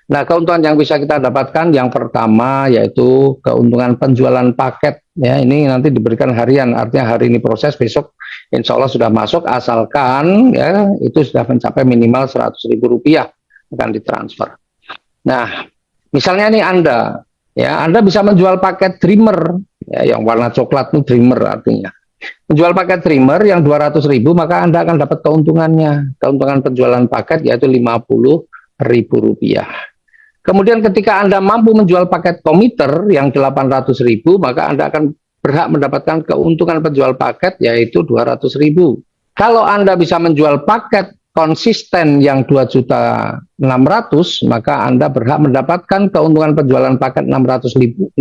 Nah, keuntungan yang bisa kita dapatkan yang pertama yaitu keuntungan penjualan paket. Ya, ini nanti diberikan harian, artinya hari ini proses, besok insya Allah sudah masuk, asalkan ya itu sudah mencapai minimal Rp100.000 akan ditransfer. Nah, misalnya nih Anda bisa menjual paket Dreamer, ya, yang warna coklat itu Dreamer artinya. Menjual paket Dreamer yang 200.000, maka Anda akan dapat keuntungannya. Keuntungan penjualan paket yaitu Rp50.000. Kemudian ketika Anda mampu menjual paket komiter yang 800.000, maka Anda akan berhak mendapatkan keuntungan penjual paket yaitu 200.000. Kalau Anda bisa menjual paket konsisten yang 2.600.000, maka Anda berhak mendapatkan keuntungan penjualan paket 650.000.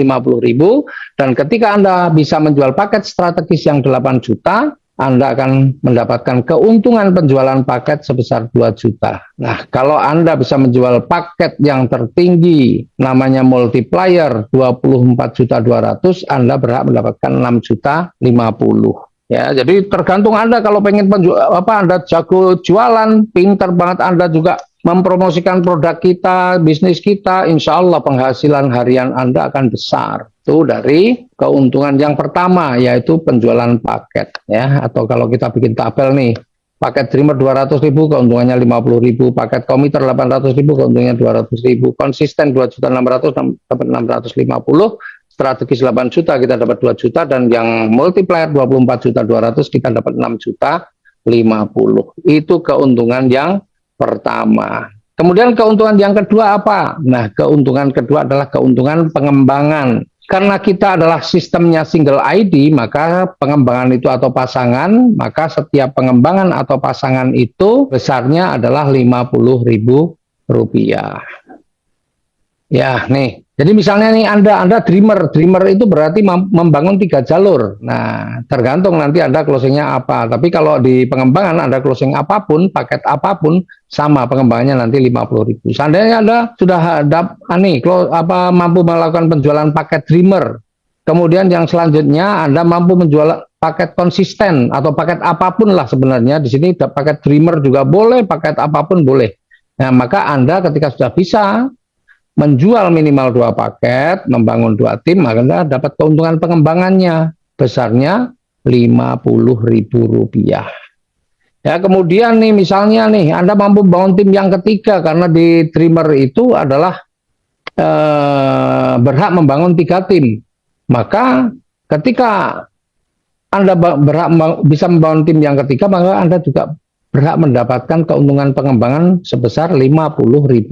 Dan ketika Anda bisa menjual paket strategis yang 8 juta, Anda akan mendapatkan keuntungan penjualan paket sebesar 2 juta. Nah, kalau Anda bisa menjual paket yang tertinggi, namanya multiplier 24.200.000, Anda berhak mendapatkan 6.050.000. Ya, jadi tergantung Anda. Kalau pengen Anda jago jualan, pinter banget Anda juga mempromosikan produk kita, bisnis kita, insya Allah penghasilan harian Anda akan besar. Itu dari keuntungan yang pertama, yaitu penjualan paket. Ya, atau kalau kita bikin tabel nih, paket Dreamer 200.000, keuntungannya 50.000, paket komiter 800.000, keuntungannya 200.000, konsisten 2.600.000 dapat 650, strategis 8 juta kita dapat 2 juta, dan yang multiplier 24.200.000 kita dapat 6.050. Itu keuntungan yang pertama. Kemudian keuntungan yang kedua apa? Nah, keuntungan kedua adalah keuntungan pengembangan. Karena kita adalah sistemnya single ID, maka pengembangan itu atau pasangan, maka setiap pengembangan atau pasangan itu besarnya adalah Rp50.000. Ya, nih. Jadi misalnya nih Anda Dreamer itu berarti membangun 3 jalur. Nah, tergantung nanti Anda closingnya apa. Tapi kalau di pengembangan Anda closing apapun, paket apapun, sama pengembangannya nanti 50.000. Seandainya Anda sudah mampu melakukan penjualan paket Dreamer, kemudian yang selanjutnya Anda mampu menjual paket konsisten atau paket apapun lah sebenarnya. Di sini paket Dreamer juga boleh, paket apapun boleh. Nah, maka Anda ketika sudah bisa menjual minimal 2 paket, membangun 2 tim, maka Anda dapat keuntungan pengembangannya besarnya Rp50.000. Ya, kemudian nih misalnya nih Anda mampu bangun tim yang ketiga, karena di Dreamer itu adalah berhak membangun 3 tim. Maka ketika Anda bisa membangun tim yang ketiga, maka Anda juga berhak mendapatkan keuntungan pengembangan sebesar Rp50.000.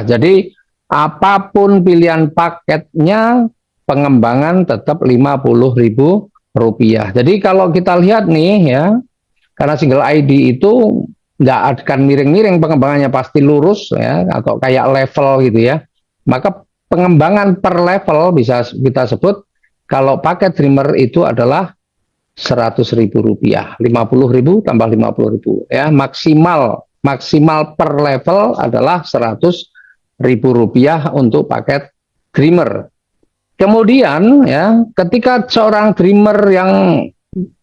Jadi apapun pilihan paketnya, pengembangan tetap Rp50.000. Jadi kalau kita lihat nih ya, karena single ID itu nggak akan miring-miring, pengembangannya pasti lurus ya, atau kayak level gitu ya. Maka pengembangan per level bisa kita sebut, kalau paket Dreamer itu adalah Rp100.000, 50.000 tambah 50.000 ya, maksimal per level adalah Rp100.000 untuk paket Dreamer. Kemudian ya, ketika seorang Dreamer yang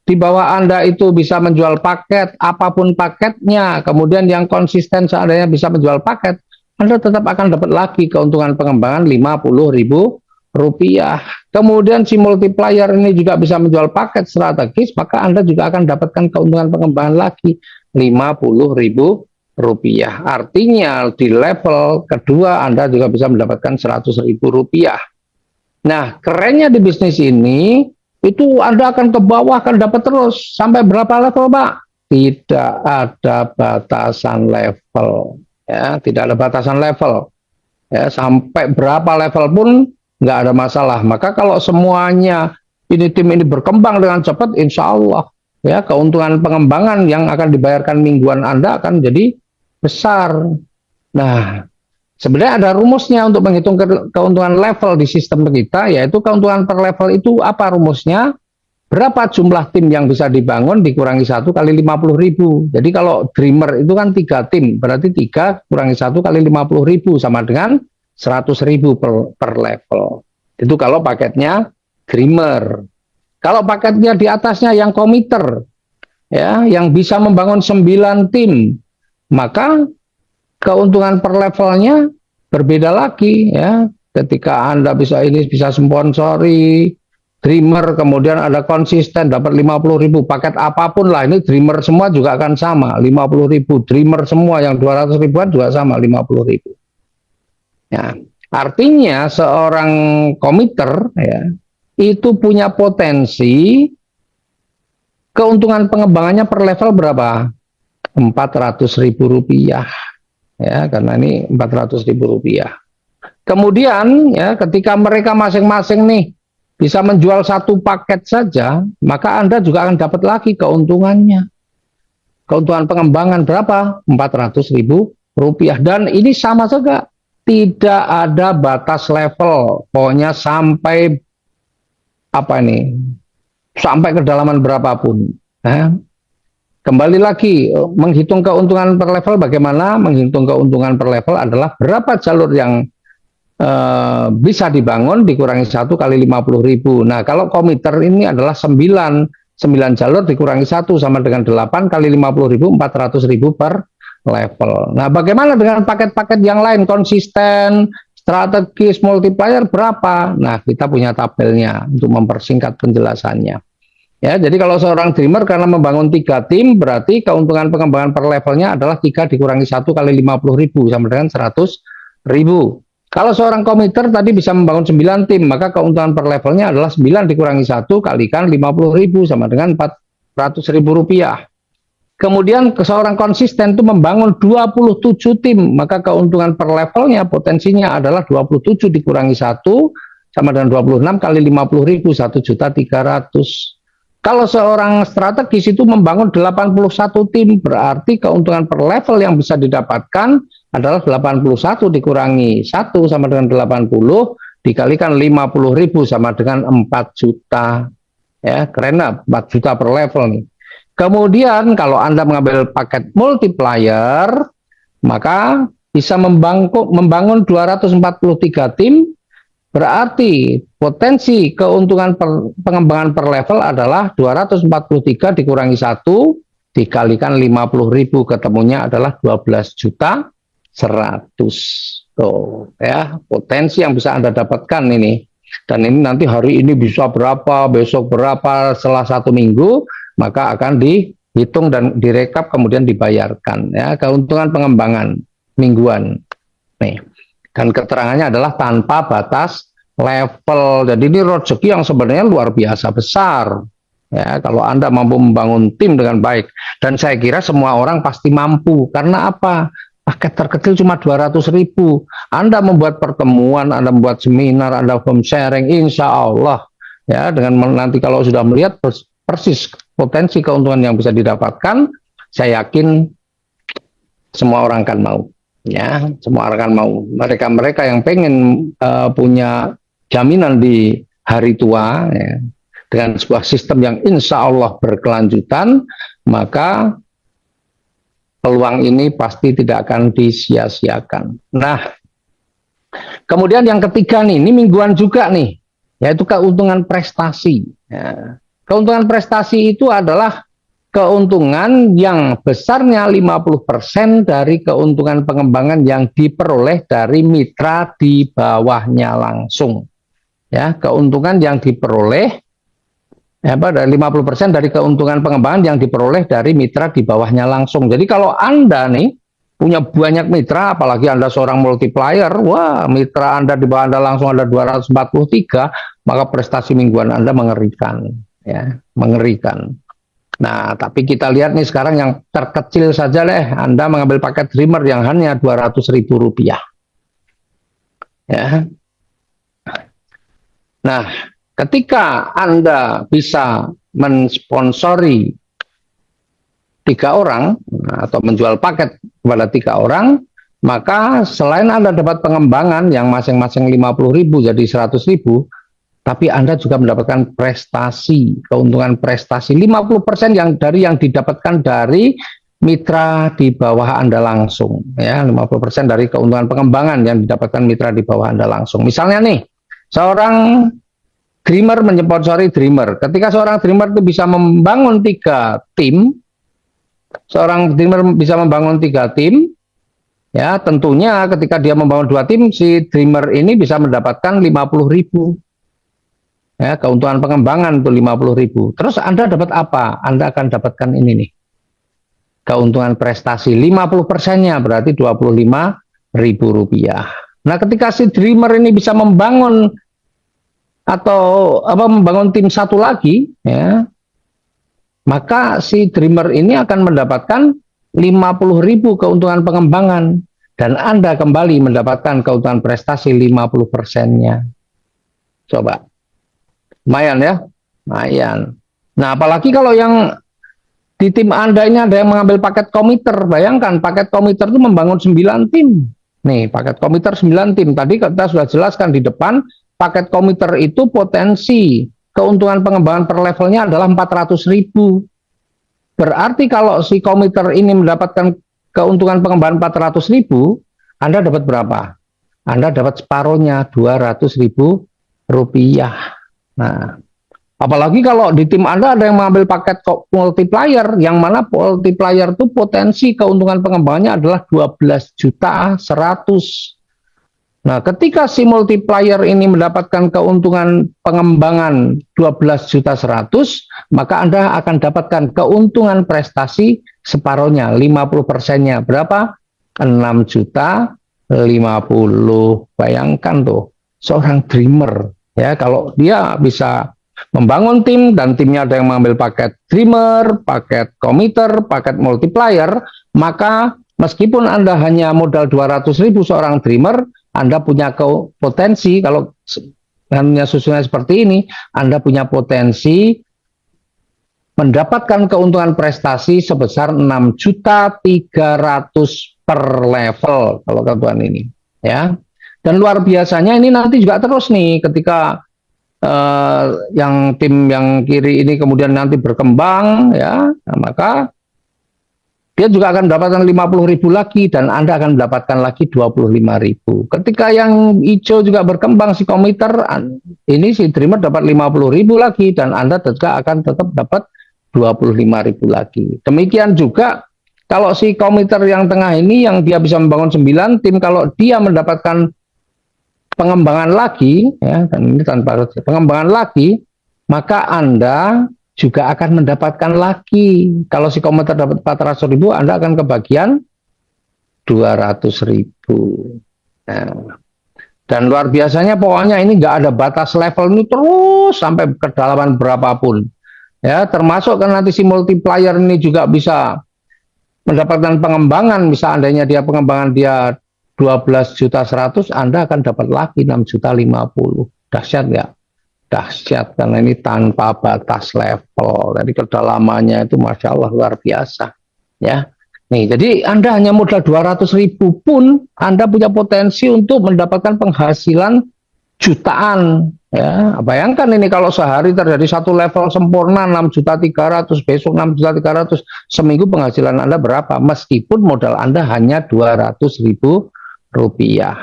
di bawah Anda itu bisa menjual paket apapun paketnya, kemudian yang konsisten seandainya bisa menjual paket, Anda tetap akan dapat lagi keuntungan pengembangan Rp50.000. Kemudian si multiplier ini juga bisa menjual paket strategis, maka Anda juga akan dapatkan keuntungan pengembangan lagi Rp50.000. Artinya di level kedua Anda juga bisa mendapatkan Rp100.000. Nah, kerennya di bisnis ini itu Anda akan ke bawah, akan dapat terus sampai berapa level, Pak? Tidak ada batasan level, ya, tidak ada batasan level. Ya, sampai berapa level pun nggak ada masalah. Maka kalau semuanya tim ini berkembang dengan cepat, insya Allah ya keuntungan pengembangan yang akan dibayarkan mingguan Anda akan jadi besar. Nah, sebenarnya ada rumusnya untuk menghitung keuntungan level di sistem kita, yaitu keuntungan per level itu apa rumusnya? Berapa jumlah tim yang bisa dibangun dikurangi 1 kali 50.000. Jadi kalau Dreamer itu kan 3 tim, berarti 3 kurangi 1 kali 50.000 sama dengan 100.000 per level. Itu kalau paketnya Dreamer. Kalau paketnya di atasnya yang komiter, ya, yang bisa membangun 9 tim, maka keuntungan per levelnya berbeda lagi ya. Ketika Anda bisa sponsori Dreamer, kemudian ada konsisten dapat 50.000 paket apapun lah, ini Dreamer semua juga akan sama 50.000, Dreamer semua yang 200 ribuan juga sama 50.000 ya. Artinya seorang komiter ya itu punya potensi keuntungan pengembangannya per level berapa? 400.000 rupiah ya, karena ini 400.000 rupiah. Kemudian ya ketika mereka masing-masing nih bisa menjual satu paket saja, maka Anda juga akan dapat lagi keuntungannya. Keuntungan pengembangan berapa? 400.000 rupiah. Dan ini sama saja, tidak ada batas level. Pokoknya sampai apa ini? Sampai kedalaman berapapun. Nah, kembali lagi, menghitung keuntungan per level bagaimana? Menghitung keuntungan per level adalah berapa jalur yang bisa dibangun dikurangi 1 kali 50.000. Nah, kalau komiter ini adalah 9 jalur dikurangi 1 sama dengan 8 kali 50.000, 400.000 per level. Nah, bagaimana dengan paket-paket yang lain? Konsisten, strategis, multiplier berapa? Nah, kita punya tabelnya untuk mempersingkat penjelasannya. Ya, jadi kalau seorang dreamer karena membangun 3 tim, berarti keuntungan pengembangan per levelnya adalah 3 dikurangi 1 kali 50.000 sama dengan 100.000. Kalau seorang komiter tadi bisa membangun 9 tim, maka keuntungan per levelnya adalah 9 dikurangi 1 kalikan 50.000 sama dengan 400.000 rupiah. Kemudian seorang konsisten itu membangun 27 tim, maka keuntungan per levelnya potensinya adalah 27 dikurangi 1 sama dengan 26 kali 50.000, 1.300.000. Kalau seorang strategis itu membangun 81 tim, berarti keuntungan per level yang bisa didapatkan adalah 81 dikurangi 1 sama dengan 80 dikalikan 50.000 sama dengan 4 juta. Ya, keren lah, 4 juta per level nih. Kemudian kalau Anda mengambil paket multiplier, maka bisa membangun 243 tim, berarti potensi keuntungan pengembangan per level adalah 243 dikurangi 1 dikalikan 50.000, ketemunya adalah 12.100.000. Tuh ya, potensi yang bisa Anda dapatkan ini. Dan ini nanti hari ini bisa berapa, besok berapa, setelah 1 minggu, maka akan dihitung dan direkap kemudian dibayarkan ya, keuntungan pengembangan mingguan. Nih. Dan keterangannya adalah tanpa batas level. Jadi ini rezeki yang sebenarnya luar biasa besar. Ya, kalau Anda mampu membangun tim dengan baik. Dan saya kira semua orang pasti mampu. Karena apa? Paket terkecil cuma 200.000. Anda membuat pertemuan, Anda membuat seminar, Anda home sharing, insya Allah. Ya, dengan nanti kalau sudah melihat persis potensi keuntungan yang bisa didapatkan, saya yakin semua orang akan mau. Ya, semua akan mau. Mereka yang pengen punya jaminan di hari tua ya, dengan sebuah sistem yang insya Allah berkelanjutan, maka peluang ini pasti tidak akan disia-siakan. Nah, kemudian yang ketiga nih, ini mingguan juga nih, yaitu keuntungan prestasi. Ya. Keuntungan prestasi itu adalah keuntungan yang besarnya 50% dari keuntungan pengembangan yang diperoleh dari mitra di bawahnya langsung. Ya, keuntungan yang diperoleh dari 50% dari keuntungan pengembangan yang diperoleh dari mitra di bawahnya langsung. Jadi kalau Anda nih punya banyak mitra, apalagi Anda seorang multiplier, wah, mitra Anda di bawah Anda langsung ada 243, maka prestasi mingguan Anda mengerikan, ya, mengerikan. Nah, tapi kita lihat nih sekarang yang terkecil saja deh, Anda mengambil paket Dreamer yang hanya 200.000 rupiah. Ya. Nah, ketika Anda bisa mensponsori 3 orang atau menjual paket kepada 3 orang, maka selain Anda dapat pengembangan yang masing-masing 50.000 jadi 100.000, tapi Anda juga mendapatkan prestasi, keuntungan prestasi 50% yang didapatkan dari mitra di bawah Anda langsung, ya, 50% dari keuntungan pengembangan yang didapatkan mitra di bawah Anda langsung. Misalnya nih, seorang Dreamer menyponsori Dreamer. Ketika seorang Dreamer itu bisa membangun 3 tim, seorang Dreamer bisa membangun 3 tim, Ya, tentunya ketika dia membangun 2 tim, si dreamer ini bisa mendapatkan 50.000. Ya, keuntungan pengembangan itu 50.000. Terus Anda dapat apa? Anda akan dapatkan ini nih. Keuntungan prestasi 50%-nya berarti 25.000 rupiah. Nah, ketika si dreamer ini bisa membangun atau membangun tim satu lagi, ya, maka si dreamer ini akan mendapatkan 50.000 keuntungan pengembangan dan Anda kembali mendapatkan keuntungan prestasi 50%-nya. Coba. Lumayan ya? Lumayan. Nah, apalagi kalau yang di tim Anda ini ada yang mengambil paket komiter. Bayangkan paket komiter itu membangun 9 tim. Nih, paket komiter 9 tim. Tadi kita sudah jelaskan di depan, paket komiter itu potensi keuntungan pengembangan per levelnya adalah 400.000. Berarti kalau si komiter ini mendapatkan keuntungan pengembangan 400.000, Anda dapat berapa? Anda dapat separuhnya, 200.000 rupiah. Nah, apalagi kalau di tim Anda ada yang mengambil paket multiplier, yang mana multiplier itu potensi keuntungan pengembangannya adalah 12.100.000. Nah, ketika si multiplier ini mendapatkan keuntungan pengembangan 12.100.000, maka Anda akan dapatkan keuntungan prestasi separuhnya, 50%-nya. Berapa? 6.050.000. Bayangkan tuh, seorang dreamer. Ya, kalau dia bisa membangun tim dan timnya ada yang mengambil paket dreamer, paket committer, paket multiplier, maka meskipun Anda hanya modal 200.000 seorang dreamer, Anda punya potensi, kalau hanya susunnya seperti ini, Anda punya potensi mendapatkan keuntungan prestasi sebesar 6.300.000 per level kalau keuntungan ini, ya. Dan luar biasanya ini nanti juga terus nih ketika yang tim yang kiri ini kemudian nanti berkembang, ya, nah, maka dia juga akan mendapatkan 50.000 lagi dan Anda akan mendapatkan lagi 25.000. Ketika yang hijau juga berkembang si komiter, ini si dreamer dapat 50.000 lagi dan Anda juga akan tetap dapat 25.000 lagi. Demikian juga kalau si komiter yang tengah ini yang dia bisa membangun 9 tim, kalau dia mendapatkan pengembangan lagi, ya, dan ini tanpa pengembangan lagi, maka Anda juga akan mendapatkan lagi. Kalau si komputer dapat 400.000, Anda akan kebagian 200.000. Nah, dan luar biasanya pokoknya ini nggak ada batas level ini terus sampai kedalaman berapapun. Ya, termasuk kan nanti si multiplier ini juga bisa mendapatkan pengembangan. Bisa andainya dia pengembangan dia 12.100.000, Anda akan dapat lagi 6.050.000. Dahsyat nggak? Dahsyat, karena ini tanpa batas level. Jadi kedalamannya itu Masya Allah luar biasa. Ya, nih, jadi Anda hanya modal 200.000 pun Anda punya potensi untuk mendapatkan penghasilan jutaan. Ya, bayangkan ini kalau sehari terjadi satu level sempurna 6.300.000, besok 6.300.000, seminggu penghasilan Anda berapa? Meskipun modal Anda hanya 200.000 rupiah.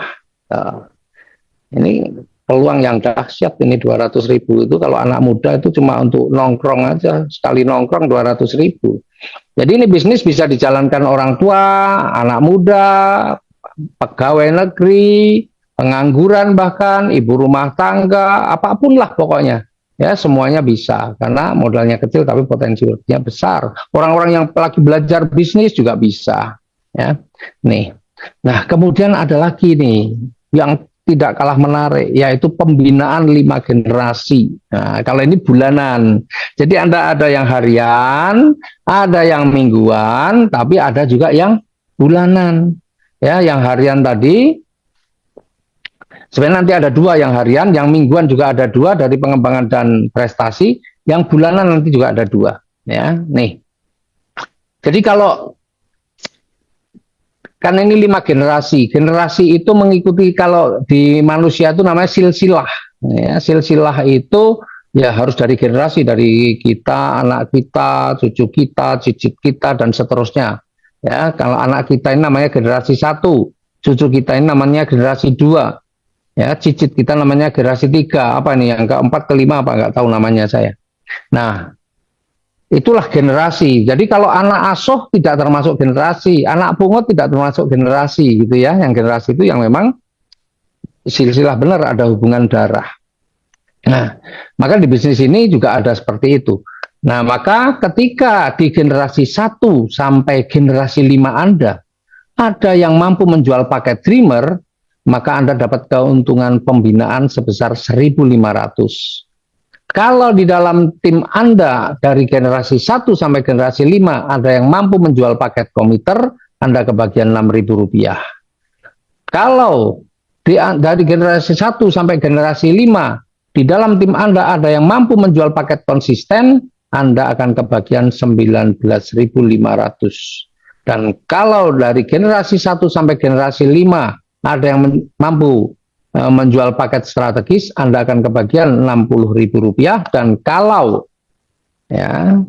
Ini peluang yang dahsyat ini 200.000 itu kalau anak muda itu cuma untuk nongkrong aja, sekali nongkrong 200.000. Jadi ini bisnis bisa dijalankan orang tua, anak muda, pegawai negeri, pengangguran bahkan, ibu rumah tangga, apapun lah pokoknya. Ya, semuanya bisa karena modalnya kecil tapi potensinya besar. Orang-orang yang lagi belajar bisnis juga bisa. Ya, nih. Nah, kemudian ada lagi nih yang tidak kalah menarik, yaitu pembinaan 5 generasi. Nah, kalau ini bulanan. Jadi Anda ada yang harian, ada yang mingguan, tapi ada juga yang bulanan. Ya, yang harian tadi sebenarnya nanti ada 2 yang harian, yang mingguan juga ada 2 dari pengembangan dan prestasi, yang bulanan nanti juga ada 2. Ya, nih. Jadi kalau kan ini 5 generasi. Generasi itu mengikuti, kalau di manusia itu namanya silsilah. Ya, silsilah itu ya harus dari generasi, dari kita, anak kita, cucu kita, cicit kita, dan seterusnya. Ya, kalau anak kita ini namanya generasi 1, cucu kita ini namanya generasi 2, ya, cicit kita namanya generasi 3. Apa nih yang keempat, kelima apa nggak tahu namanya saya. Nah, Itulah generasi. Jadi kalau anak asuh tidak termasuk generasi, anak pungut tidak termasuk generasi gitu ya. Yang generasi itu yang memang silsilah benar, ada hubungan darah. Nah, maka di bisnis ini juga ada seperti itu. Nah, maka ketika di generasi 1 sampai generasi 5 Anda ada yang mampu menjual paket dreamer, maka Anda dapat keuntungan pembinaan sebesar 1.500. Kalau di dalam tim Anda dari generasi 1 sampai generasi 5 ada yang mampu menjual paket komiter, Anda kebagian Rp6.000. Kalau dari generasi 1 sampai generasi 5 di dalam tim Anda ada yang mampu menjual paket konsisten, Anda akan kebagian 19.500. Dan kalau dari generasi 1 sampai generasi 5 ada yang mampu menjual paket strategis, Anda akan kebagian Rp60.000. Dan kalau ya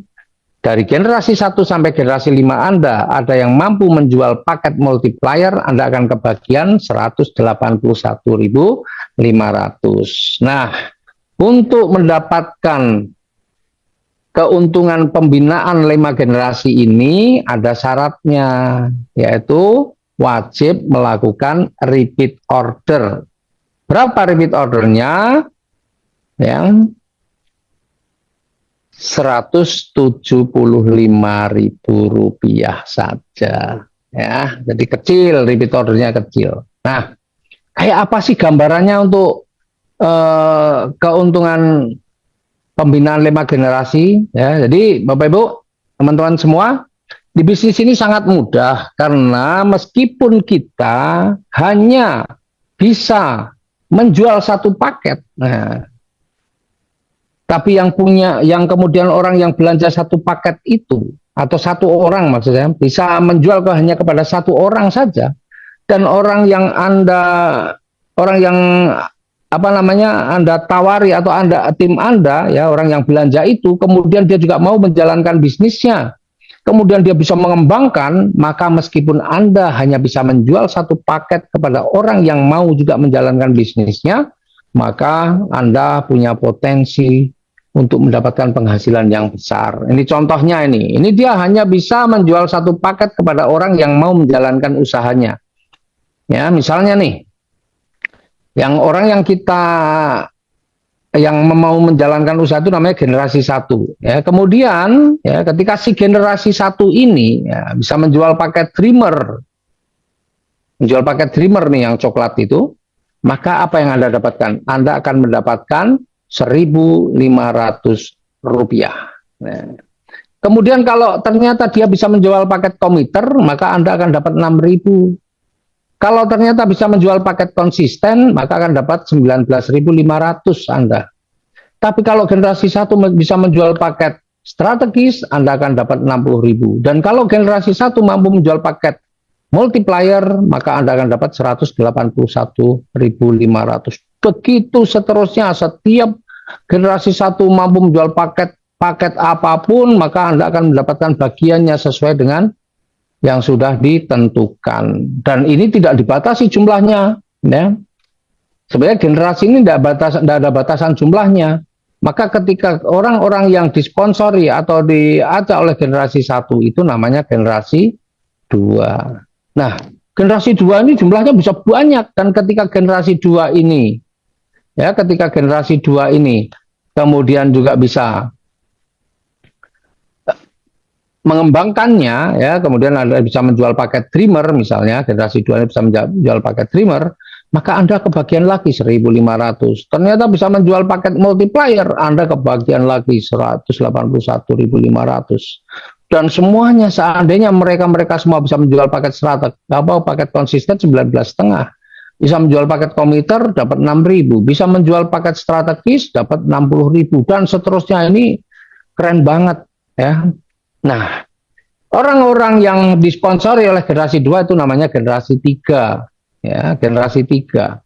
dari generasi 1 sampai generasi 5 Anda ada yang mampu menjual paket multiplier, Anda akan kebagian Rp181.500. Nah, untuk mendapatkan keuntungan pembinaan 5 generasi ini ada syaratnya, yaitu wajib melakukan repeat order. Berapa repeat ordernya? Yang Rp175.000 saja. Ya, jadi kecil, repeat ordernya kecil. Nah, kayak apa sih gambarannya untuk keuntungan pembinaan 5 generasi? Ya, jadi Bapak Ibu, teman-teman semua, di bisnis ini sangat mudah karena meskipun kita hanya bisa menjual satu paket, nah, tapi yang kemudian orang yang belanja satu paket itu atau satu orang maksudnya bisa menjual hanya kepada satu orang saja, dan orang yang Anda tawari atau tim Anda ya, orang yang belanja itu kemudian dia juga mau menjalankan bisnisnya, kemudian dia bisa mengembangkan, maka meskipun Anda hanya bisa menjual satu paket kepada orang yang mau juga menjalankan bisnisnya, maka Anda punya potensi untuk mendapatkan penghasilan yang besar. Ini contohnya ini dia hanya bisa menjual satu paket kepada orang yang mau menjalankan usahanya. Ya, misalnya nih, yang orang yang mau menjalankan usaha itu namanya generasi 1. Ya, kemudian ya, ketika si generasi 1 ini ya, bisa menjual paket dreamer, nih yang coklat itu, maka apa yang Anda dapatkan? Anda akan mendapatkan Rp1.500. Nah, kemudian kalau ternyata dia bisa menjual paket komiter, maka Anda akan dapat 6.000. Kalau ternyata bisa menjual paket konsisten, maka akan dapat 19.500 Anda. Tapi kalau generasi 1 bisa menjual paket strategis, Anda akan dapat 60.000. Dan kalau generasi 1 mampu menjual paket multiplier, maka Anda akan dapat 181.500. Begitu seterusnya, setiap generasi 1 mampu menjual paket apapun, maka Anda akan mendapatkan bagiannya sesuai dengan yang sudah ditentukan. Dan ini tidak dibatasi jumlahnya, ya. Sebenarnya generasi ini tidak ada batasan jumlahnya. Maka ketika orang-orang yang disponsori atau diajak oleh generasi 1 itu namanya generasi 2. Nah, generasi 2 ini jumlahnya bisa banyak, dan ketika generasi 2 ini kemudian juga bisa mengembangkannya, ya, kemudian Anda bisa menjual paket dreamer, misalnya generasi 2 ini bisa menjual paket dreamer, maka Anda kebagian lagi 1.500. Ternyata bisa menjual paket multiplier, Anda kebagian lagi 181.500. Dan semuanya seandainya mereka semua bisa menjual paket paket konsisten 19,5, bisa menjual paket komiter dapat 6.000, bisa menjual paket strategis dapat 60.000, dan seterusnya. Ini keren banget ya. Nah, orang-orang yang disponsori oleh generasi 2 itu namanya generasi 3. Ya, generasi 3.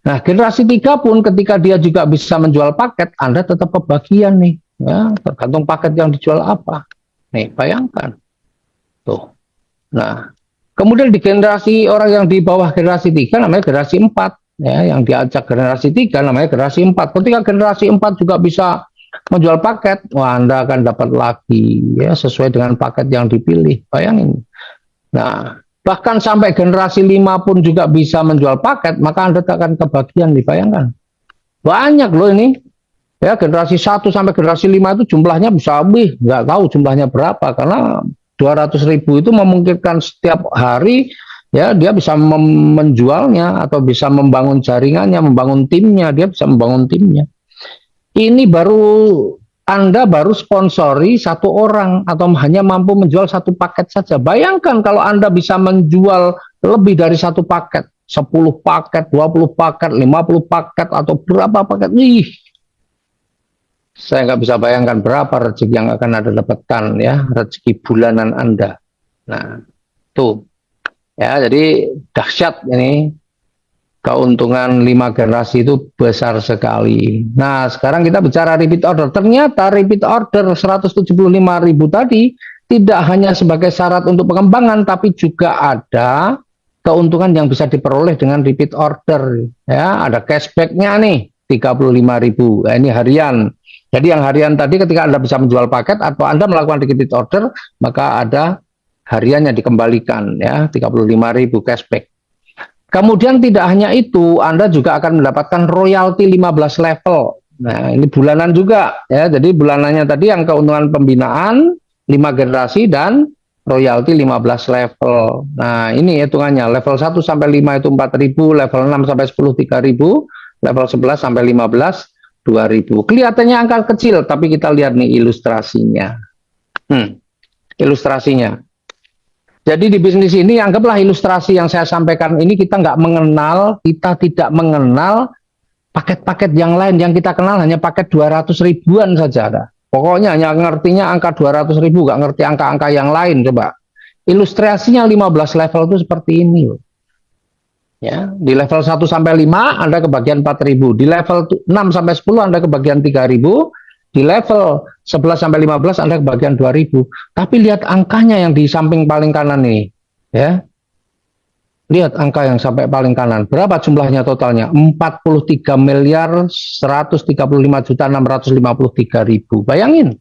Nah, generasi 3 pun ketika dia juga bisa menjual paket, Anda tetap kebagian nih. Ya, tergantung paket yang dijual apa. Nih, bayangkan. Tuh. Nah, kemudian di generasi orang yang di bawah generasi 3 namanya generasi 4. Ya, yang diajak generasi 3 namanya generasi 4. Ketika generasi 4 juga bisa menjual paket, wah Anda akan dapat lagi ya sesuai dengan paket yang dipilih. Bayangin. Nah, bahkan sampai generasi 5 pun juga bisa menjual paket, maka Anda akan kebagian, dibayangkan. Banyak loh ini. Ya, generasi 1 sampai generasi 5 itu jumlahnya bisa lebih, nggak tahu jumlahnya berapa, karena 200.000 itu memungkinkan setiap hari ya dia bisa menjualnya atau bisa membangun jaringannya, membangun timnya, dia bisa membangun timnya. Ini Anda baru sponsori satu orang atau hanya mampu menjual satu paket saja. Bayangkan kalau Anda bisa menjual lebih dari satu paket, 10 paket, 20 paket, 50 paket, atau berapa paket. Ih, saya nggak bisa bayangkan berapa rezeki yang akan Anda dapatkan ya, rezeki bulanan Anda. Nah, tuh. Ya, jadi dahsyat ini. Keuntungan 5 generasi itu besar sekali. Nah, sekarang kita bicara repeat order. Ternyata repeat order 175.000 tadi tidak hanya sebagai syarat untuk pengembangan, tapi juga ada keuntungan yang bisa diperoleh dengan repeat order. Ya, ada cashback-nya nih, 35.000. Nah, ini harian. Jadi yang harian tadi ketika Anda bisa menjual paket atau Anda melakukan repeat order, maka ada hariannya dikembalikan ya, 35.000 cashback. Kemudian tidak hanya itu, Anda juga akan mendapatkan royalti 15 level. Nah, ini bulanan juga ya. Jadi bulanannya tadi yang keuntungan pembinaan 5 generasi dan royalti 15 level. Nah, ini hitungannya. Level 1 sampai 5 itu 4.000, level 6 sampai 10 3.000, level 11 sampai 15 2.000. Kelihatannya angka kecil, tapi kita lihat nih ilustrasinya. Ilustrasinya. Jadi di bisnis ini anggaplah ilustrasi yang saya sampaikan ini, kita nggak mengenal, kita tidak mengenal paket-paket yang lain. Yang kita kenal hanya paket 200 ribuan saja ada. Pokoknya hanya ngertinya angka 200 ribu, nggak ngerti angka-angka yang lain. Coba ilustrasinya 15 level itu seperti ini loh. Ya, di level 1 sampai 5 Anda kebagian 4.000, di level 6 sampai 10 Anda kebagian 3.000, di level 11 sampai 15 Anda kebagian 2.000. Tapi lihat angkanya yang di samping paling kanan nih, ya. Lihat angka yang sampai paling kanan. Berapa jumlahnya totalnya? 43.135.653.000. Bayangin.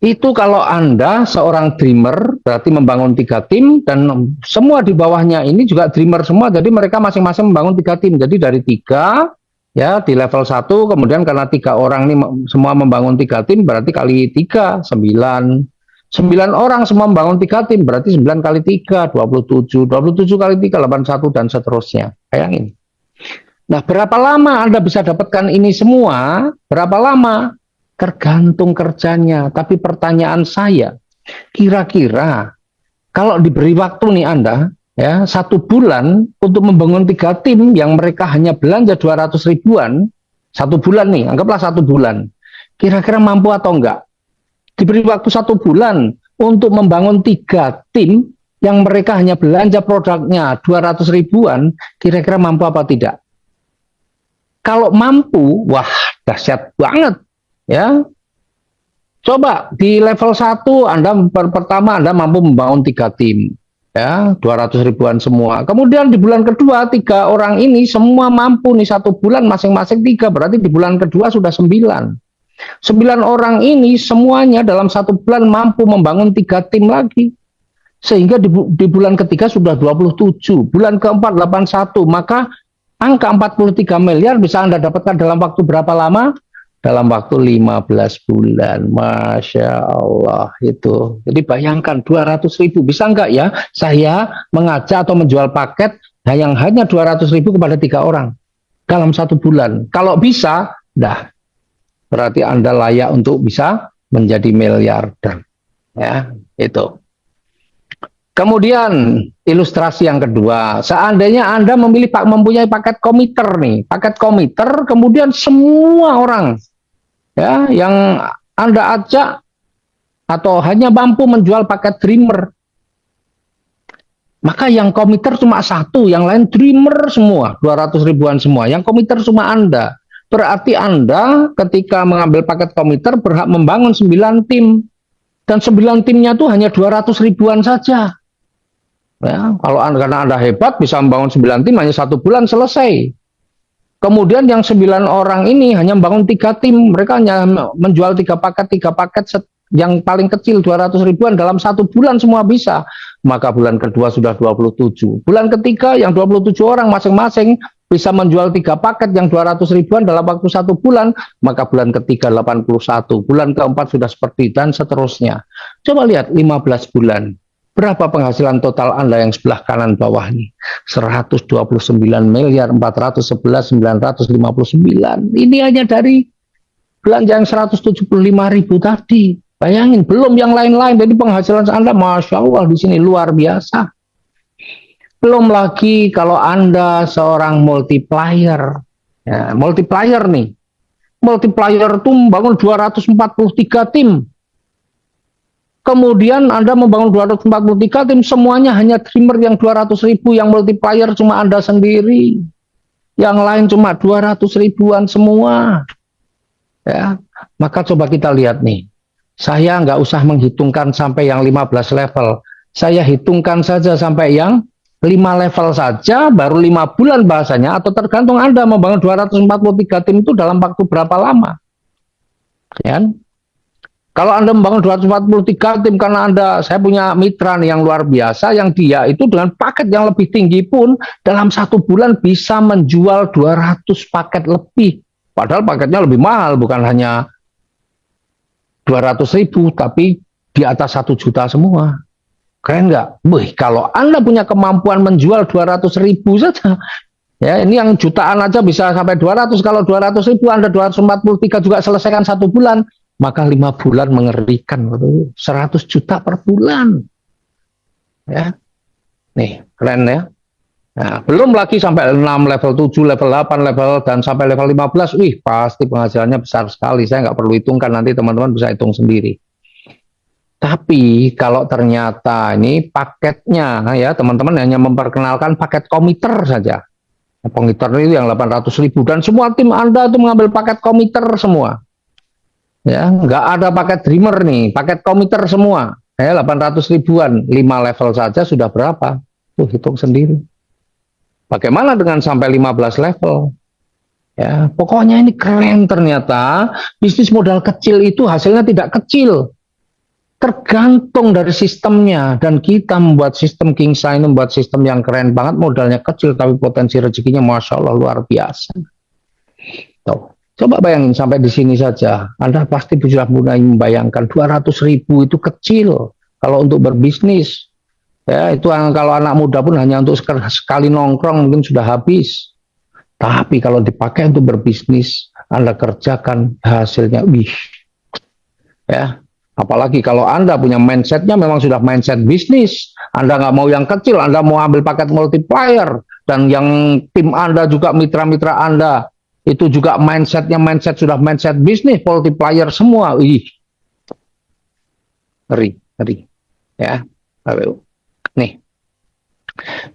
Itu kalau Anda seorang dreamer, berarti membangun 3 tim, dan semua di bawahnya ini juga dreamer semua, jadi mereka masing-masing membangun 3 tim. Jadi dari 3, ya di level 1, kemudian karena 3 orang ini semua membangun 3 tim, berarti kali 3, 9. 9 orang semua membangun 3 tim, berarti 9 kali 3, 27. 27 kali 3, 81, dan seterusnya. Bayangin. Nah, berapa lama Anda bisa dapatkan ini semua? Berapa lama? Tergantung kerjanya. Tapi pertanyaan saya, kira-kira kalau diberi waktu nih Anda, ya 1 bulan untuk membangun 3 tim yang mereka hanya belanja 200 ribuan, 1 bulan nih, anggaplah 1 bulan. Kira-kira mampu atau enggak? Diberi waktu 1 bulan untuk membangun 3 tim yang mereka hanya belanja produknya 200 ribuan, kira-kira mampu apa tidak? Kalau mampu, wah dahsyat banget. Ya, coba di level 1 Anda pertama Anda mampu membangun 3 tim, ya 200 ribuan semua. Kemudian di bulan kedua 3 orang ini semua mampu nih 1 bulan masing-masing 3, berarti di bulan kedua sudah 9. 9 orang ini semuanya dalam 1 bulan mampu membangun 3 tim lagi, sehingga di bulan ketiga sudah 27, bulan keempat 81, maka angka 43 miliar bisa Anda dapatkan dalam waktu berapa lama? Dalam waktu 15 bulan. Masya Allah itu. Jadi bayangkan 200 ribu. Bisa enggak ya saya mengajak atau menjual paket yang hanya 200 ribu kepada 3 orang dalam 1 bulan? Kalau bisa, dah. Berarti Anda layak untuk bisa menjadi miliarder. Ya, itu. Kemudian ilustrasi yang kedua, seandainya Anda mempunyai paket komiter nih, paket komiter, kemudian semua orang ya yang Anda ajak atau hanya mampu menjual paket dreamer, maka yang komiter cuma 1, yang lain dreamer semua, 200 ribuan semua, yang komiter cuma Anda. Berarti Anda ketika mengambil paket komiter berhak membangun 9 tim, dan 9 timnya itu hanya 200 ribuan saja. Ya, kalau karena Anda hebat bisa membangun 9 tim hanya 1 bulan selesai. Kemudian yang 9 orang ini hanya membangun 3 tim, mereka hanya menjual 3 paket yang paling kecil 200 ribuan dalam 1 bulan semua bisa. Maka bulan kedua sudah 27. Bulan ketiga yang 27 orang masing-masing bisa menjual 3 paket yang 200 ribuan dalam waktu 1 bulan, maka bulan ketiga 81. Bulan keempat sudah seperti dan seterusnya. Coba lihat 15 bulan. Berapa penghasilan total Anda yang sebelah kanan bawah ini? 129.411.959. Ini hanya dari belanja yang 175.000 tadi. Bayangin, belum yang lain-lain. Jadi penghasilan Anda, Masya Allah, di sini luar biasa. Belum lagi kalau Anda seorang multiplier. Ya, multiplier nih. Multiplier itu membangun 243 tim. Kemudian Anda membangun 243 tim, semuanya hanya dreamer yang 200 ribu, yang multiplier cuma Anda sendiri. Yang lain cuma 200 ribuan semua. Ya, maka coba kita lihat nih. Saya nggak usah menghitungkan sampai yang 15 level. Saya hitungkan saja sampai yang 5 level saja, baru 5 bulan bahasanya, atau tergantung Anda membangun 243 tim itu dalam waktu berapa lama. Ya. Kalau Anda membangun 243 tim karena saya punya mitra nih yang luar biasa, yang dia itu dengan paket yang lebih tinggi pun dalam 1 bulan bisa menjual 200 paket lebih. Padahal paketnya lebih mahal, bukan hanya 200 ribu, tapi di atas 1 juta semua. Keren nggak? Wih, kalau Anda punya kemampuan menjual 200 ribu saja, ya ini yang jutaan aja bisa sampai 200. Kalau 200 ribu Anda 243 juga selesaikan 1 bulan. Maka 5 bulan mengerikan, 100 juta per bulan. Ya, nih keren ya. Nah, belum lagi sampai 6, level 7, level 8, level dan sampai level 15. Wih, pasti penghasilannya besar sekali. Saya nggak perlu hitungkan, nanti teman-teman bisa hitung sendiri. Tapi kalau ternyata ini paketnya, ya teman-teman hanya memperkenalkan paket komiter saja. Komiter itu yang 800 ribu dan semua tim Anda itu mengambil paket komiter semua. Ya, nggak ada paket dreamer nih, paket komiter semua. Ya, 800 ribuan, 5 level saja sudah berapa? Tuh, hitung sendiri. Bagaimana dengan sampai 15 level? Ya, pokoknya ini keren ternyata. Bisnis modal kecil itu hasilnya tidak kecil. Tergantung dari sistemnya. Dan kita membuat sistem KingSci ini, membuat sistem yang keren banget. Modalnya kecil, tapi potensi rezekinya Masya Allah luar biasa. Tuh. Coba bayangin sampai di sini saja, Anda pasti sudah mulai membayangkan 200 ribu itu kecil kalau untuk berbisnis. Ya, itu kalau anak muda pun hanya untuk sekali nongkrong mungkin sudah habis. Tapi kalau dipakai untuk berbisnis, Anda kerjakan hasilnya, wih. Ya, apalagi kalau Anda punya mindsetnya memang sudah mindset bisnis. Anda nggak mau yang kecil, Anda mau ambil paket multiplier. Dan yang tim Anda juga mitra-mitra Anda itu juga mindsetnya sudah mindset bisnis, multiplier semua. Ih, ngeri, ya. Nih.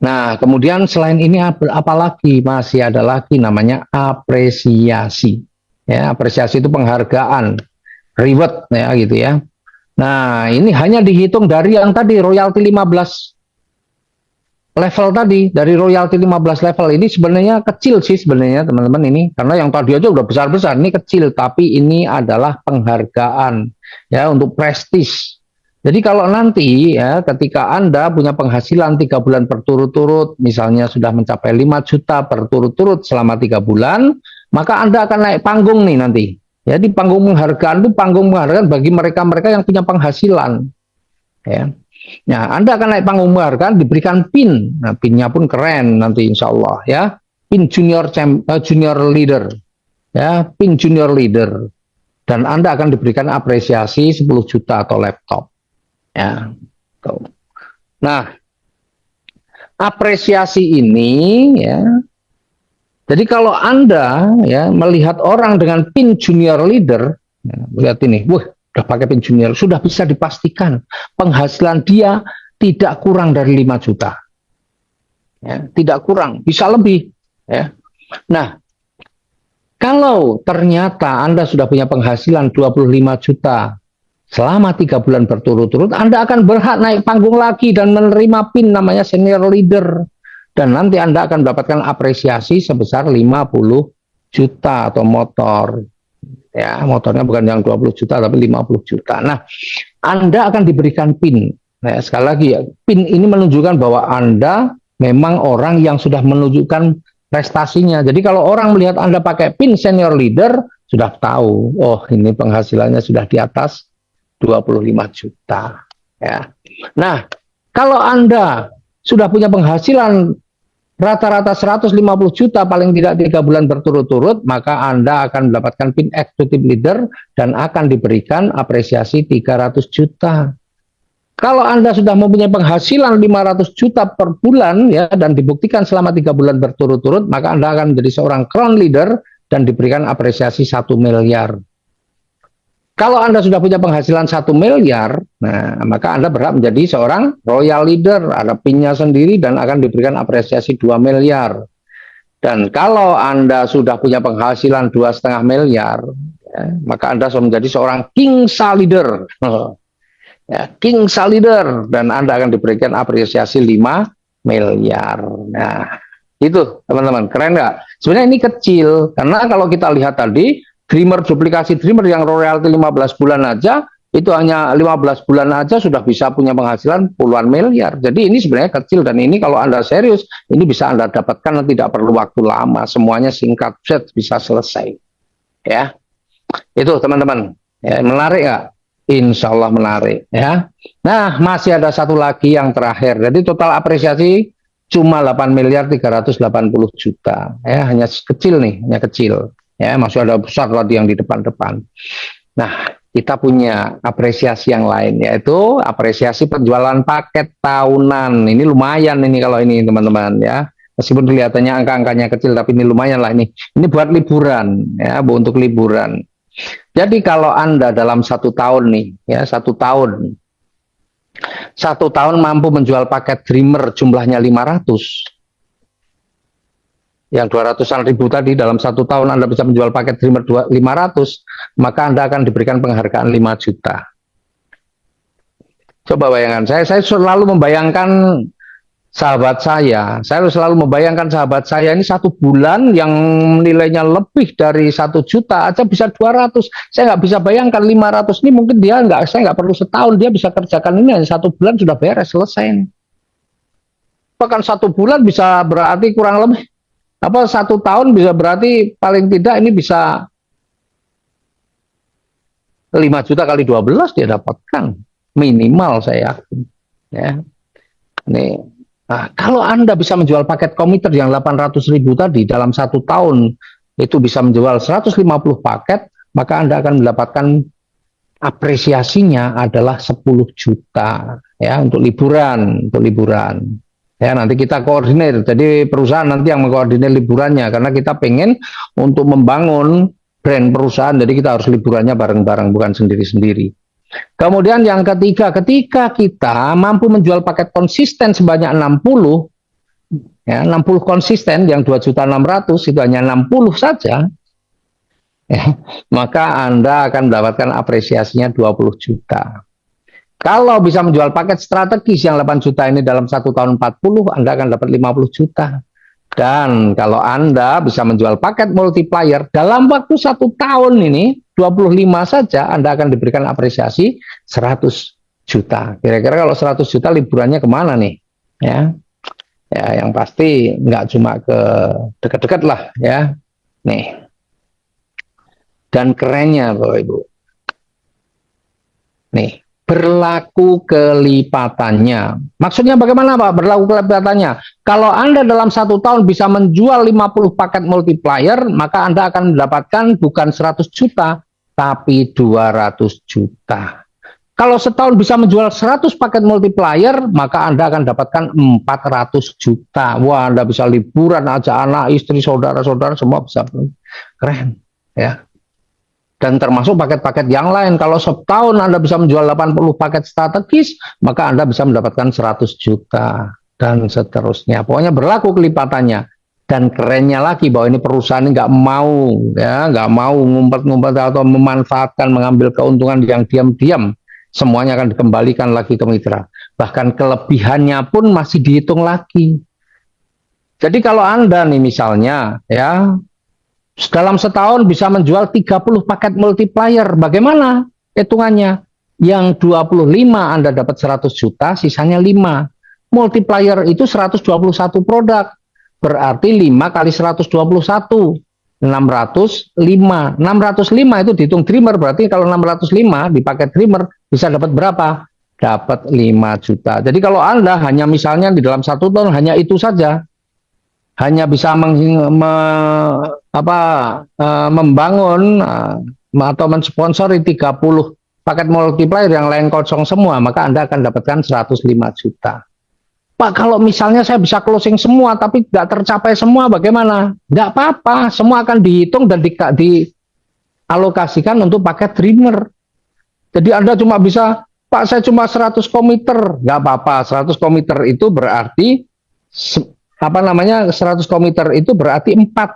Nah, kemudian selain ini apalagi masih ada lagi namanya apresiasi. Ya, apresiasi itu penghargaan, reward, ya gitu ya. Nah, ini hanya dihitung dari yang tadi royalti 15 level tadi, dari royalti 15 level ini sebenarnya kecil sih sebenarnya teman-teman ini, karena yang tadi aja udah besar-besar, ini kecil, tapi ini adalah penghargaan ya untuk prestis. Jadi kalau nanti ya ketika Anda punya penghasilan 3 bulan berturut-turut, misalnya sudah mencapai 5 juta berturut-turut selama 3 bulan, maka Anda akan naik panggung nih nanti. Jadi panggung penghargaan itu panggung penghargaan bagi mereka-mereka yang punya penghasilan. Ya. Nah, Anda akan naik panggung penghargaan, diberikan pin. Nah, pinnya pun keren nanti insya Allah ya. Pin junior leader. Ya, pin junior leader. Dan Anda akan diberikan apresiasi 10 juta atau laptop. Ya. Tuh. Nah, apresiasi ini ya. Jadi kalau Anda ya melihat orang dengan pin junior leader, ya, lihat ini, wah, udah pakai pin junior, sudah bisa dipastikan penghasilan dia tidak kurang dari 5 juta. Ya, tidak kurang, bisa lebih. Ya. Nah, kalau ternyata Anda sudah punya penghasilan 25 juta selama 3 bulan berturut-turut, Anda akan berhak naik panggung lagi dan menerima pin namanya senior leader. Dan nanti Anda akan mendapatkan apresiasi sebesar 50 juta atau motor. Ya, motornya bukan yang 20 juta tapi 50 juta. Nah, Anda akan diberikan PIN. Nah, sekali lagi ya, PIN ini menunjukkan bahwa Anda memang orang yang sudah menunjukkan prestasinya. Jadi kalau orang melihat Anda pakai PIN senior leader, sudah tahu, oh ini penghasilannya sudah di atas 25 juta. Ya. Nah, kalau Anda sudah punya penghasilan rata-rata 150 juta paling tidak 3 bulan berturut-turut, maka Anda akan mendapatkan PIN Executive Leader dan akan diberikan apresiasi 300 juta. Kalau Anda sudah mempunyai penghasilan 500 juta per bulan ya dan dibuktikan selama 3 bulan berturut-turut, maka Anda akan menjadi seorang Crown Leader dan diberikan apresiasi 1 miliar. Kalau Anda sudah punya penghasilan 1 miliar, nah, maka Anda berhak menjadi seorang Royal Leader, ada PIN-nya sendiri dan akan diberikan apresiasi 2 miliar. Dan kalau Anda sudah punya penghasilan 2,5 miliar, ya, maka Anda sudah menjadi seorang King Leader. Ya, King Leader, dan Anda akan diberikan apresiasi 5 miliar. Nah, itu teman-teman, keren nggak? Sebenarnya ini kecil, karena kalau kita lihat tadi, Dreamer, duplikasi Dreamer yang royalty 15 bulan aja, itu hanya 15 bulan aja sudah bisa punya penghasilan puluhan miliar. Jadi ini sebenarnya kecil, dan ini kalau Anda serius, ini bisa Anda dapatkan, tidak perlu waktu lama, semuanya singkat, bisa selesai. Ya, itu teman-teman. Ya, menarik nggak? Insya Allah menarik. Ya. Nah, masih ada satu lagi yang terakhir. Jadi total apresiasi cuma 8 miliar 380 juta. Ya, hanya kecil nih, hanya kecil. Ya, masih ada besar tadi yang di depan-depan. Nah, kita punya apresiasi yang lain, yaitu apresiasi penjualan paket tahunan. Ini lumayan ini kalau ini teman-teman ya. Meskipun kelihatannya angka-angkanya kecil, tapi ini lumayan lah ini. Ini buat liburan, ya, untuk liburan. Jadi kalau Anda dalam 1 tahun nih, ya 1 tahun, 1 tahun mampu menjual paket Dreamer jumlahnya 500. Yang 200-an ribu tadi, dalam 1 tahun Anda bisa menjual paket Dreamer 500, maka Anda akan diberikan penghargaan 5 juta. Coba bayangkan, saya selalu membayangkan sahabat saya selalu membayangkan sahabat saya ini 1 bulan yang nilainya lebih dari 1 juta aja bisa 200. Saya nggak bisa bayangkan 500 ini, mungkin saya nggak perlu setahun, dia bisa kerjakan ini hanya 1 bulan sudah beres, selesai. Bahkan 1 bulan bisa berarti kurang lebih 1 tahun bisa berarti paling tidak ini bisa 5 juta kali 12 dia dapatkan minimal, saya yakin. Ya. Nah, kalau Anda bisa menjual paket komiter yang 800 ribu tadi dalam 1 tahun itu bisa menjual 150 paket, maka Anda akan mendapatkan apresiasinya adalah 10 juta ya untuk liburan. Ya, nanti kita koordinir. Jadi perusahaan nanti yang mengkoordinir liburannya, karena kita pengen untuk membangun brand perusahaan. Jadi kita harus liburannya bareng-bareng, bukan sendiri-sendiri. Kemudian yang ketiga, ketika kita mampu menjual paket konsisten sebanyak 60, ya 60 konsisten, yang 2.600.000 itu hanya 60 saja, ya, maka Anda akan mendapatkan apresiasinya 20 juta. Kalau bisa menjual paket strategis yang 8 juta ini dalam 1 tahun 40, Anda akan dapat 50 juta. Dan kalau Anda bisa menjual paket multiplier dalam waktu 1 tahun ini, 25 saja, Anda akan diberikan apresiasi 100 juta. Kira-kira kalau 100 juta liburannya kemana nih? Ya, yang pasti nggak cuma ke dekat-dekat lah ya. Nih. Dan kerennya Bapak Ibu. Nih. Berlaku kelipatannya. Maksudnya bagaimana Pak berlaku kelipatannya? Kalau Anda dalam 1 tahun bisa menjual 50 paket multiplier, maka Anda akan mendapatkan bukan 100 juta, tapi 200 juta. Kalau setahun bisa menjual 100 paket multiplier, maka Anda akan dapatkan 400 juta. Wah, Anda bisa liburan aja, anak, istri, saudara-saudara, semua bisa. Keren, ya. Dan termasuk paket-paket yang lain. Kalau setahun Anda bisa menjual 80 paket strategis, maka Anda bisa mendapatkan 100 juta. Dan seterusnya. Pokoknya berlaku kelipatannya. Dan kerennya lagi bahwa ini perusahaan ini nggak mau ngumpet-ngumpet atau memanfaatkan, mengambil keuntungan yang diam-diam. Semuanya akan dikembalikan lagi ke mitra. Bahkan kelebihannya pun masih dihitung lagi. Jadi kalau Anda nih misalnya, ya, Dalam setahun bisa menjual 30 paket multiplier. Bagaimana hitungannya? Yang 25 Anda dapat 100 juta, sisanya 5. Multiplier itu 121 produk. Berarti 5 kali 121. 605. 605 itu dihitung dreamer, berarti kalau 605 di paket dreamer bisa dapat berapa? Dapat 5 juta. Jadi kalau Anda hanya misalnya di dalam 1 tahun hanya itu saja, hanya bisa membangun atau mensponsori 30 paket multiplier yang lain kosong semua, maka Anda akan dapatkan 105 juta. Pak, kalau misalnya saya bisa closing semua tapi nggak tercapai semua, bagaimana? Nggak apa-apa, semua akan dihitung dan dialokasikan untuk paket dreamer. Jadi Anda cuma bisa, Pak, saya cuma 100 komiter, nggak apa-apa. 100 komiter itu berarti 100 komiter itu berarti 4.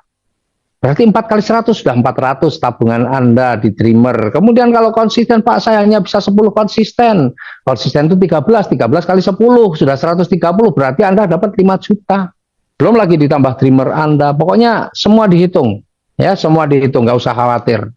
Berarti 4 kali 100 sudah 400 tabungan Anda di dreamer. Kemudian kalau konsisten, Pak, saya hanya bisa 10 konsisten. Konsisten itu 13 kali 10 sudah 130, berarti Anda dapat 5 juta. Belum lagi ditambah dreamer Anda. Pokoknya semua dihitung. Ya, semua dihitung, nggak usah khawatir.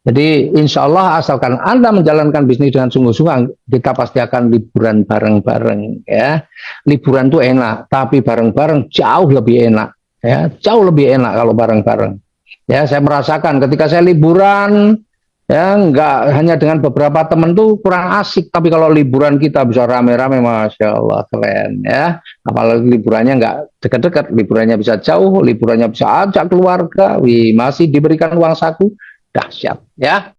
Jadi insya Allah asalkan Anda menjalankan bisnis dengan sungguh-sungguh, kita pasti akan liburan bareng-bareng. Ya, liburan itu enak, tapi bareng-bareng jauh lebih enak. Ya, jauh lebih enak kalau bareng-bareng. Ya, saya merasakan ketika saya liburan, ya nggak hanya dengan beberapa teman tuh kurang asik, tapi kalau liburan kita bisa rame-rame, masya Allah keren ya. Apalagi liburannya nggak dekat-dekat, liburannya bisa jauh, liburannya bisa ajak keluarga, masih diberikan uang saku, dahsyat ya.